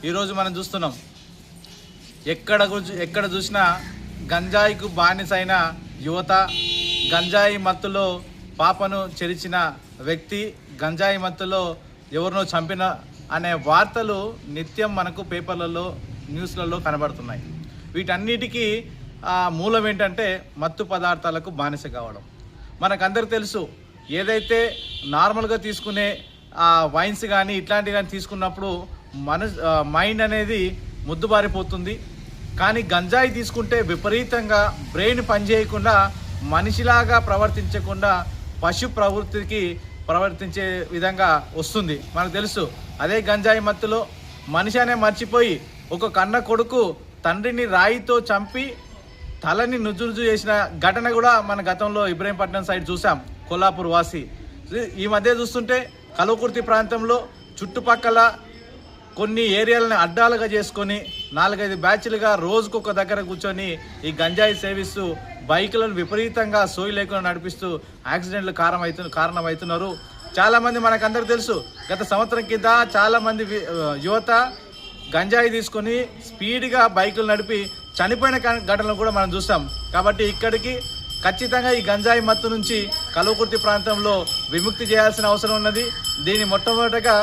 ఈరోజు మనం చూస్తున్నాం, ఎక్కడ చూసినా గంజాయికు బానిసైన యువత, గంజాయి మత్తులో పాపను చెరిచిన వ్యక్తి, గంజాయి మత్తులో ఎవరినో చంపిన అనే వార్తలు నిత్యం మనకు పేపర్లలో, న్యూస్లలో కనబడుతున్నాయి. వీటన్నిటికీ మూలం ఏంటంటే మత్తు పదార్థాలకు బానిస కావడం. మనకందరికి తెలుసు, ఏదైతే నార్మల్గా తీసుకునే వైన్స్ కానీ ఇట్లాంటివి కానీ తీసుకున్నప్పుడు మైండ్ అనేది ముద్దుబారిపోతుంది. కానీ గంజాయి తీసుకుంటే విపరీతంగా బ్రెయిన్ పనిచేయకుండా, మనిషిలాగా ప్రవర్తించకుండా పశు ప్రవృత్తికి ప్రవర్తించే విధంగా వస్తుంది. మనకు తెలుసు, అదే గంజాయి మత్తులో మనిషి అనే మర్చిపోయి ఒక కన్న కొడుకు తండ్రిని రాయితో చంపి తలని నుజ్జు చేసిన ఘటన కూడా మన గతంలో ఇబ్రహీంపట్నం సైడ్ చూసాం, కొల్లాపూర్ వాసి. ఈ మధ్య చూస్తుంటే కల్వకుర్తి ప్రాంతంలో చుట్టుపక్కల కొన్ని ఏరియాలను అడ్డాలుగా చేసుకొని 4-5 బ్యాచ్లుగా రోజుకొక దగ్గర కూర్చొని ఈ గంజాయి సేవిస్తూ బైకులను విపరీతంగా సోయి లేకుండా నడిపిస్తూ యాక్సిడెంట్లు కారణమవుతున్నారు. చాలామంది మనకందరికి తెలుసు, గత సంవత్సరం కింద చాలామంది యువత గంజాయి తీసుకొని స్పీడ్గా బైకులు నడిపి చనిపోయిన ఘటనలు కూడా మనం చూస్తాం. కాబట్టి ఇక్కడికి ఖచ్చితంగా ఈ గంజాయి మత్తు నుంచి కల్వకుర్తి ప్రాంతంలో విముక్తి చేయాల్సిన అవసరం ఉన్నది. దీన్ని మొట్టమొదటిగా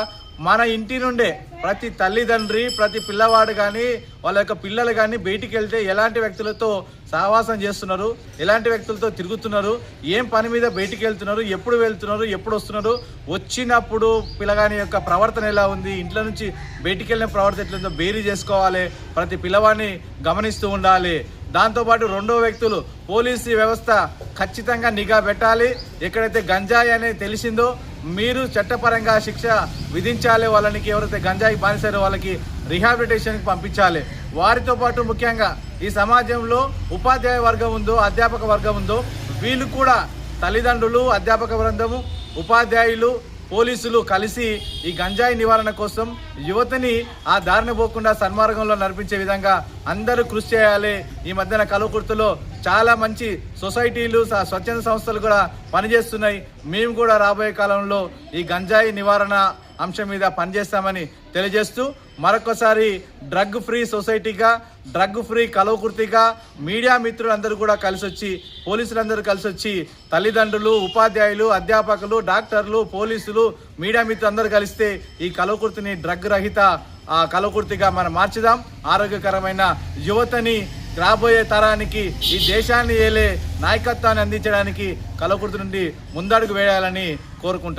మన ఇంటి నుండే ప్రతి తల్లిదండ్రి, ప్రతి పిల్లవాడు కానీ వాళ్ళ యొక్క పిల్లలు కానీ బయటికి వెళ్తే ఎలాంటి వ్యక్తులతో సహవాసం చేస్తున్నారు, ఎలాంటి వ్యక్తులతో తిరుగుతున్నారు, ఏం పని మీద బయటికి వెళ్తున్నారు, ఎప్పుడు వెళ్తున్నారు, ఎప్పుడు వస్తున్నారు, వచ్చినప్పుడు పిల్లగాని యొక్క ప్రవర్తన ఎలా ఉంది, ఇంట్లో నుంచి బయటికి వెళ్ళిన ప్రవర్తన ఎట్లుందో బేరీ చేసుకోవాలి. ప్రతి పిల్లవాడిని గమనిస్తూ ఉండాలి. దాంతోపాటు రెండో వ్యక్తులు, పోలీసు వ్యవస్థ ఖచ్చితంగా నిఘా పెట్టాలి. ఎక్కడైతే గంజాయి అనేది తెలిసిందో మీరు చట్టపరంగా శిక్ష విధించాలి. వాళ్ళకి ఎవరైతే గంజాయి బానిసారో వాళ్ళకి రిహాబిలిటేషన్కి పంపించాలి. వారితో పాటు ముఖ్యంగా ఈ సమాజంలో ఉపాధ్యాయ వర్గం ఉందో, అధ్యాపక వర్గం ఉందో, వీళ్ళు కూడా తల్లిదండ్రులు, అధ్యాపక బృందము, ఉపాధ్యాయులు, పోలీసులు కలిసి ఈ గంజాయి నివారణ కోసం యువతని ఆ దారిన పోకుండా సన్మార్గంలో నడిపించే విధంగా అందరూ కృషి చేయాలి. ఈ మధ్యన కల్వకుర్తిలో చాలా మంచి సొసైటీలు, స్వచ్ఛంద సంస్థలు కూడా పనిచేస్తున్నాయి. మేము కూడా రాబోయే కాలంలో ఈ గంజాయి నివారణ అంశం మీద పనిచేస్తామని తెలియజేస్తూ, మరొకసారి డ్రగ్ ఫ్రీ సొసైటీగా, డ్రగ్ ఫ్రీ కల్వకుర్తిగా మీడియా మిత్రులందరూ కూడా కలిసి వచ్చి, పోలీసులందరూ కలిసి వచ్చి, తల్లిదండ్రులు, ఉపాధ్యాయులు, అధ్యాపకులు, డాక్టర్లు, పోలీసులు, మీడియా మిత్రులందరూ కలిస్తే ఈ కల్వకుర్తిని డ్రగ్ రహిత కల్వకుర్తిగా మనం మార్చుదాం. ఆరోగ్యకరమైన యువతని రాబోయే తరానికి, ఈ దేశాన్ని ఏలే నాయకత్వాన్ని అందించడానికి కల్వకుర్తి నుండి ముందడుగు వేయాలని కోరుకుంటున్నాం.